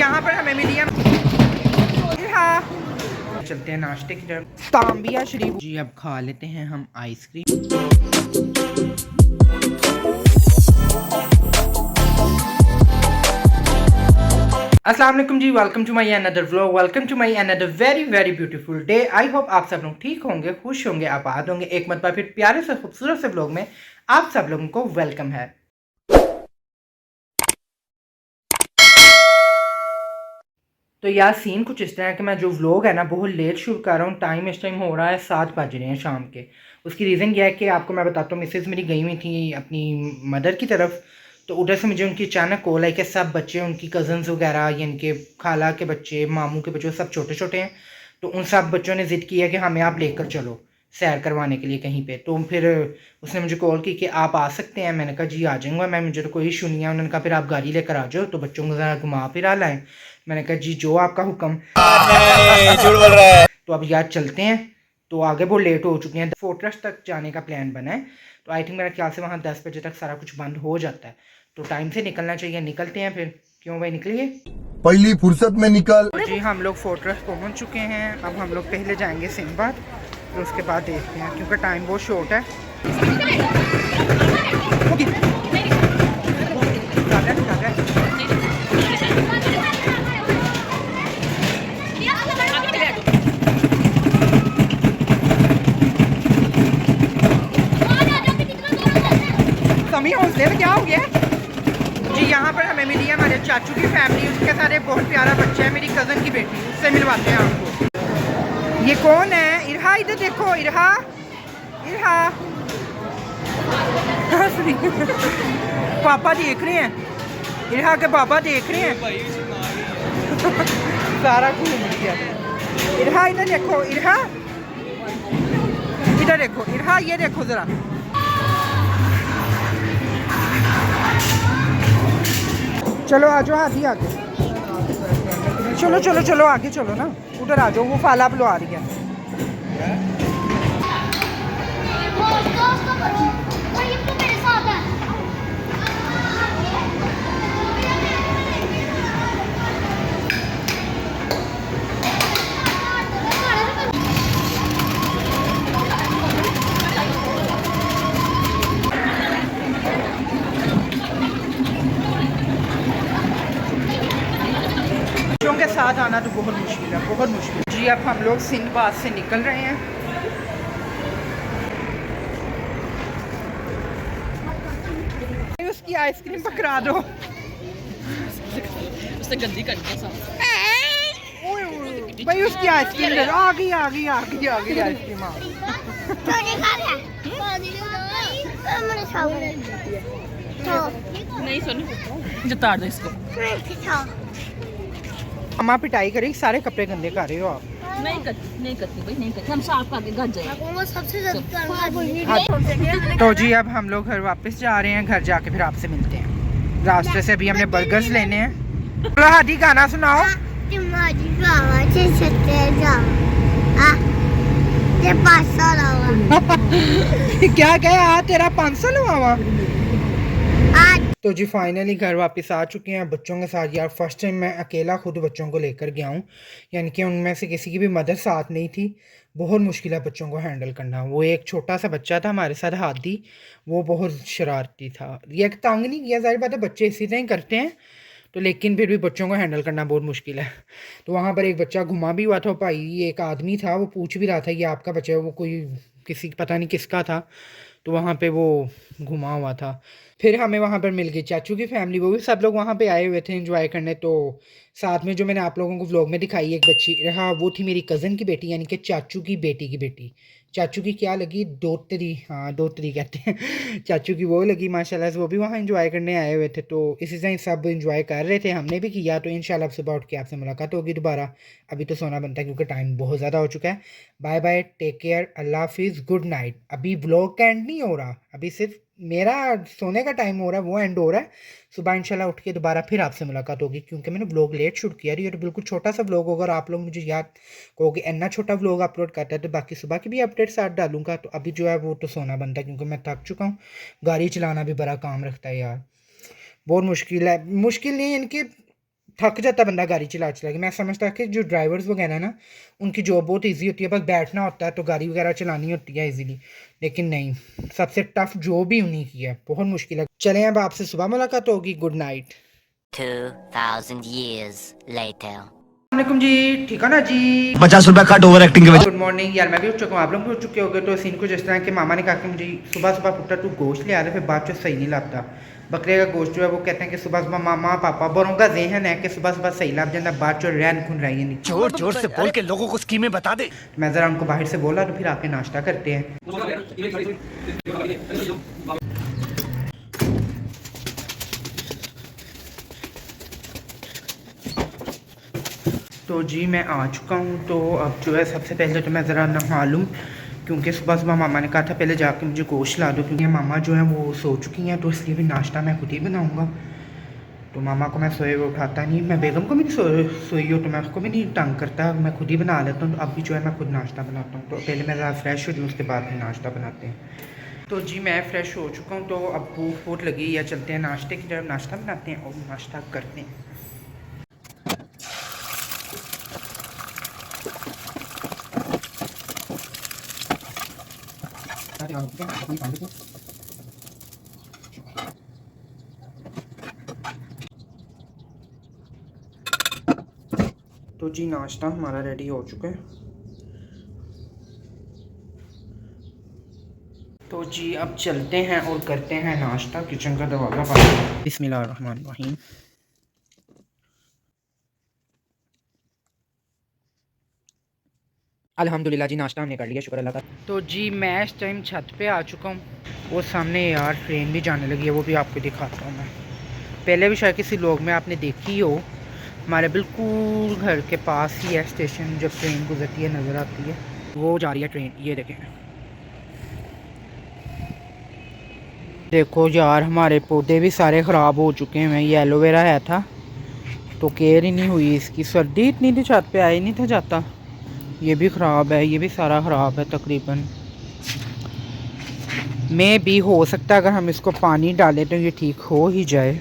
यहाँ पर हमें मिली है। हाँ चलते हैं नाश्ते की तरफ। तांबिया शरीफ जी अब खा लेते हैं हम आइसक्रीम। अस्सलाम वालेकुम जी, welcome to my another vlog, welcome to my another very very beautiful day. I hope आप सब लोग ठीक होंगे, खुश होंगे, आबाद होंगे। एक मरतबा फिर प्यारे से खूबसूरत से व्लॉग में आप सब लोगों को वेलकम है। तो यार सीन कुछ इस तरह है कि मैं जो व्लॉग है ना बहुत लेट शूट कर रहा हूँ। टाइम इस टाइम हो रहा है 7 बज रहे हैं शाम के। उसकी रीज़न यह है कि आपको मैं बताता हूँ, मिसेज़ मेरी गई हुई थी अपनी मदर की तरफ। तो उधर से मुझे उनकी अचानक कॉल आई कि सब बच्चे, उनकी कज़न्स वगैरह या इनके खाला के बच्चे, मामू के बच्चे, सब छोटे छोटे हैं। तो उन सब बच्चों ने ज़िद की है कि हमें आप लेकर चलो सैर करवाने के लिए कहीं पे। तो फिर उसने मुझे कॉल की कि आप आ सकते हैं। मैंने कहा जी आ जाऊँगा मैं, मुझे तो कोई इशू नहीं है। उन्होंने कहा फिर आप गाड़ी लेकर आ जाओ तो बच्चों को ज़रा घुमा फिरा लाएँ। मैंने कहा जी जो आपका हुक्म। झूठ बोल रहा है। तो अब यार चलते हैं। तो आगे बहुत लेट हो चुके हैं। फोर्ट्रेस तक जाने का प्लान बना है। तो आई थिंक मेरा ख्याल से वहाँ 10 बजे तक सारा कुछ बंद हो जाता है। तो टाइम से निकलना चाहिए। निकलते हैं फिर। क्यों भाई निकलिए, पहली फुर्सत में निकल। तो जी हम लोग फोर्ट्रेस पहुँच चुके हैं। अब हम लोग पहले जाएंगे सिंबाद, तो उसके बाद देखते हैं क्योंकि टाइम बहुत शॉर्ट है। समी हौसले में क्या हो गया जी। यहाँ पर हमें मिली है हमारे चाचू की फैमिली, उसके साथ एक बहुत प्यारा बच्चा है, मेरी कज़न की बेटी, उससे मिलवाते हैं आपको। ये कौन है? इरहा, इधर देखो इरहा, इरहा। पापा देख रहे हैं, इरहा के पापा देख रहे हैं। सारा घूम गया। इरहा इधर देखो, इरहा इधर देखो, इरहा ये देखो जरा। चलो आ जाओ, आधी आगे चलो चलो चलो आगे चलो ना, उधर आ जाओ। वो फाला बुला रही है। बच्चों के साथ आना तो बहुत मुश्किल है, बहुत मुश्किल जी। अब हम लोग सिंबाद से निकल रहे हैं। उसकी आइसक्रीम पकड़ा दो। उससे गंदी करनी है सब। भाई उसकी आइसक्रीम दे दो। आ गई आ गई आ गई आ गई आइसक्रीम आ गई। नहीं सुन, जता दो इसको। अम्मा पिटाई करेगी, सारे कपड़े गंदे कर रहे हो आप। नहीं करती भाई, नहीं करती। हम साफ करके घर जाएंगे। सबसे तो जी अब हम लोग घर वापस जा रहे हैं। घर जाके फिर आपसे मिलते हैं। रास्ते से अभी हमने बर्गर्स लेने हैं। तो हादी गाना सुनाओ। क्या कहे तेरा 500 लुआवा। तो जी फाइनली घर वापस आ चुके हैं बच्चों के साथ। यार फर्स्ट टाइम मैं अकेला खुद बच्चों को लेकर गया हूँ, यानी कि उनमें से किसी की भी मदद साथ नहीं थी। बहुत मुश्किल है बच्चों को हैंडल करना। वो एक छोटा सा बच्चा था हमारे साथ, हादी, वो बहुत शरारती था। ये तंग नहीं किया, जाहिर बात है बच्चे इसी तरह ही करते हैं। तो लेकिन फिर भी बच्चों को हैंडल करना बहुत मुश्किल है। तो वहाँ पर एक बच्चा घुमा भी हुआ था भाई। एक आदमी था, वो पूछ भी रहा था ये आपका बच्चा है? वो कोई किसी पता नहीं किसका था। तो वहाँ पे वो घुमा हुआ था। फिर हमें वहाँ पर मिल गई चाचू की फैमिली, वो भी सब लोग वहाँ पे आए हुए थे एंजॉय करने। तो साथ में जो मैंने आप लोगों को व्लॉग में दिखाई एक बच्ची रहा, वो थी मेरी कज़न की बेटी, यानी कि चाचू की बेटी की बेटी। चाचू की क्या लगी, दोतरी, हाँ दोतरी कहते हैं। चाचू की वो लगी माशाल्लाह से। वो भी वहाँ एंजॉय करने आए हुए थे। तो इसी तरह सब एंजॉय कर रहे थे, हमने भी किया। तो इंशाल्लाह सुबह उठ के आपसे मुलाकात होगी दोबारा। अभी तो सोना बनता है क्योंकि टाइम बहुत ज़्यादा हो चुका है। बाय बाय, टेक केयर, अल्लाह हाफिज़, गुड नाइट। अभी व्लॉग का एंड नहीं हो रहा, अभी सिर्फ मेरा सोने का टाइम हो रहा है, वो एंड हो रहा है। सुबह इंशाल्लाह उठ के दोबारा फिर आपसे मुलाकात होगी, क्योंकि मैंने व्लॉग लेट शूट किया। ये तो बिल्कुल छोटा सा व्लॉग होगा और आप लोग मुझे याद कहोगे इतना छोटा व्लॉग अपलोड करता है। तो बाकी सुबह की भी अपडेट साथ डालूंगा। तो अभी जो है वो तो सोना बनता है क्योंकि मैं थक चुका हूँ। गाड़ी चलाना भी बड़ा काम रखता है यार, बहुत मुश्किल है। मुश्किल नहीं, इनके थक जाता बंदा गाड़ी चला चला के। मैं समझता कि जो ड्राइवर्स वगैरह ना उनकी जॉब बहुत इजी होती है, बस बैठना होता है तो गाड़ी वगैरह चलानी होती है इजीली, लेकिन नहीं, सबसे टफ जॉब ही उन्हीं की है, बहुत मुश्किल है। चलें अब आपसे सुबह मुलाकात होगी। Good night. 2000 years later. वालेकुम जी, ठीक है ना जी। 50 रुपया कट ओवर एक्टिंग के गुड मॉर्निंग यार, मैं भी उठ चुका हूँ, आप लोग भी उठ चुके होगे। तो सीन कुछ इस तरह के, मामा ने कहा कि मुझे सुबह सुबह पुट्टा तू गोश्त ले आ रहे, फिर बाद में सही नहीं लगता बकरे का गोश्त जो है। वो कहते हैं कि सुबह सुबह मामा पापा बड़ों का जहन है कि सुबह सुबह सही लग जाता, बाद में रैन खुन रही है। जोर जोर से बोल के लोगों को स्कीमें बता दे। मैं ज़रा उनको बाहर से बोला तो फिर आके नाश्ता करते हैं। तो जी मैं आ चुका हूँ। तो अब जो है सबसे पहले तो मैं ज़रा नहा लूँ, क्योंकि सुबह सुबह मामा ने कहा था पहले जाके मुझे गोश्त ला दो, क्योंकि मामा जो है वो सो चुकी हैं, तो इसलिए भी नाश्ता मैं खुद ही बनाऊँगा। तो मामा को मैं सोए हुए उठाता नहीं, मैं बेगम को भी नहीं सोई हो तो मैं उसको भी नहीं तंग करता, मैं खुद ही बना लेता हूँ। तो अब भी जो है मैं खुद नाश्ता बनाता हूँ। तो पहले मैं ज़रा फ्रेश हो जाऊँ, उसके बाद फिर नाश्ता बनाते हैं। तो जी मैं फ़्रेश हो चुका हूँ। तो अब भूख बहुत लगी है, चलते हैं नाश्ते की तरफ, नाश्ता बनाते हैं और नाश्ता करते हैं। तो जी नाश्ता हमारा रेडी हो चुका है। तो जी अब चलते हैं और करते हैं नाश्ता। किचन का दरवाज़ा बंद। बिस्मिल्लाहिर्रहमानिर्रहीम। अल्हम्दुलिल्लाह जी, नाश्ता हमने कर लिया, शुक्र अल्लाह का। तो जी मैं इस टाइम छत पे आ चुका हूँ। वो सामने यार ट्रेन भी जाने लगी है, वो भी आपको दिखाता हूँ मैं। पहले भी शायद किसी लोग में आपने देखी हो, हमारे बिल्कुल घर के पास ही है स्टेशन। जब ट्रेन गुजरती है नज़र आती है, वो जा रही है ट्रेन, ये देखें। देखो यार हमारे पौधे भी सारे ख़राब हो चुके हैं। ये एलोवेरा है था तो केयर ही नहीं हुई इसकी, सर्दी इतनी थी छत पे आ ही नहीं था जाता। ये भी ख़राब है, ये भी सारा ख़राब है तकरीबन। में भी हो सकता है अगर हम इसको पानी डालें तो ये ठीक हो ही जाए,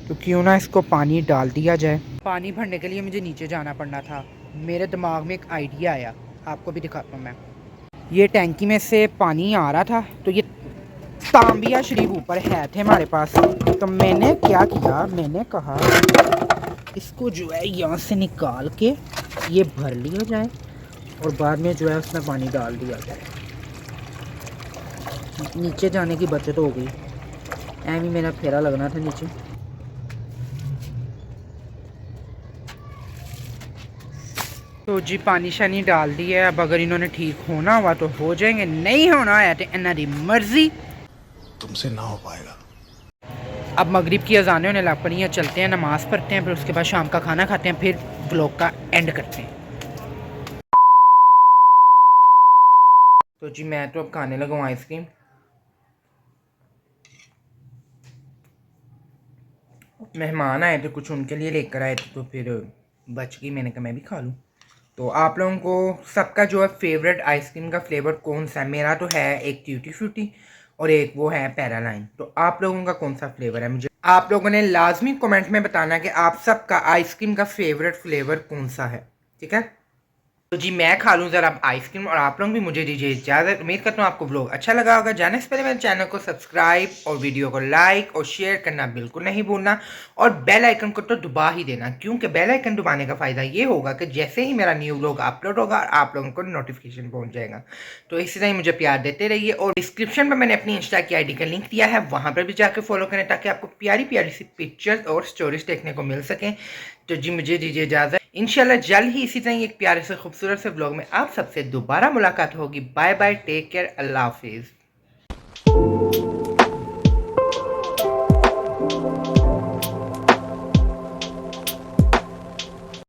तो क्यों ना इसको पानी डाल दिया जाए। पानी भरने के लिए मुझे नीचे जाना पड़ना था। मेरे दिमाग में एक आइडिया आया, आपको भी दिखाता हूँ मैं। ये टैंकी में से पानी आ रहा था, तो ये तांबिया शरीफ ऊपर है थे हमारे पास। तो मैंने क्या किया, मैंने कहा इसको जो है यहाँ से निकाल के ये भर लिया जाए और बाद में जो है उसमें पानी डाल दिया जाए। नीचे जाने की बचत हो गई, एम ही मेरा फेरा लगना था नीचे। तो जी पानी शानी डाल दिया है। अब अगर इन्होंने ठीक होना हुआ तो हो जाएंगे, नहीं होना है तो इन्हों की मर्जी, तुमसे ना हो पाएगा। अब मगरिब की अज़ानें होने लग पड़ी हैं, चलते हैं नमाज़ पढ़ते हैं, फिर उसके बाद शाम का खाना खाते हैं, फिर व्लॉग का एंड करते हैं। तो जी मैं तो अब खाने लगा हूँ आइसक्रीम। मेहमान आए थे कुछ, उनके लिए लेकर आए थे, तो फिर बच गई, मैंने कहा मैं भी खा लूँ। तो आप लोगों को सबका जो है फेवरेट आइसक्रीम का फ्लेवर कौन सा है? मेरा तो है एक ट्यूटी फ्रूटी और एक वो है पैरालाइन। तो आप लोगों का कौन सा फ्लेवर है? मुझे आप लोगों ने लाजमी कमेंट में बताना कि आप सबका आइसक्रीम का फेवरेट फ्लेवर कौन सा है, ठीक है? तो जी मैं खा लूँ ज़रा आइसक्रीम और आप लोग भी मुझे दीजिए इजाज़त। उम्मीद करता हूँ आपको व्लॉग अच्छा लगा होगा। जाने से पहले मेरे चैनल को सब्सक्राइब और वीडियो को लाइक और शेयर करना बिल्कुल नहीं भूलना, और बेल आइकन को तो दबा ही देना, क्योंकि बेल आइकन दबाने का फ़ायदा ये होगा कि जैसे ही मेरा न्यू व्लॉग अपलोड होगा आप लोगों को नोटिफिकेशन पहुँच जाएगा। तो इसी तरह मुझे प्यार देते रहिए, और डिस्क्रिप्शन में मैंने अपनी इंस्टा की ID का लिंक दिया है, वहाँ पर भी जाकर फॉलो करें ताकि आपको प्यारी प्यारी सी पिक्चर्स और स्टोरीज देखने को मिल सकें। तो जी मुझे दीजिए इजाज़त। इंशाल्लाह जल्द ही इसी तरह एक प्यारे से खूबसूरत से व्लॉग में आप सबसे दोबारा मुलाकात होगी। बाय बाय, टेक केयर, अल्लाह हाफिज़।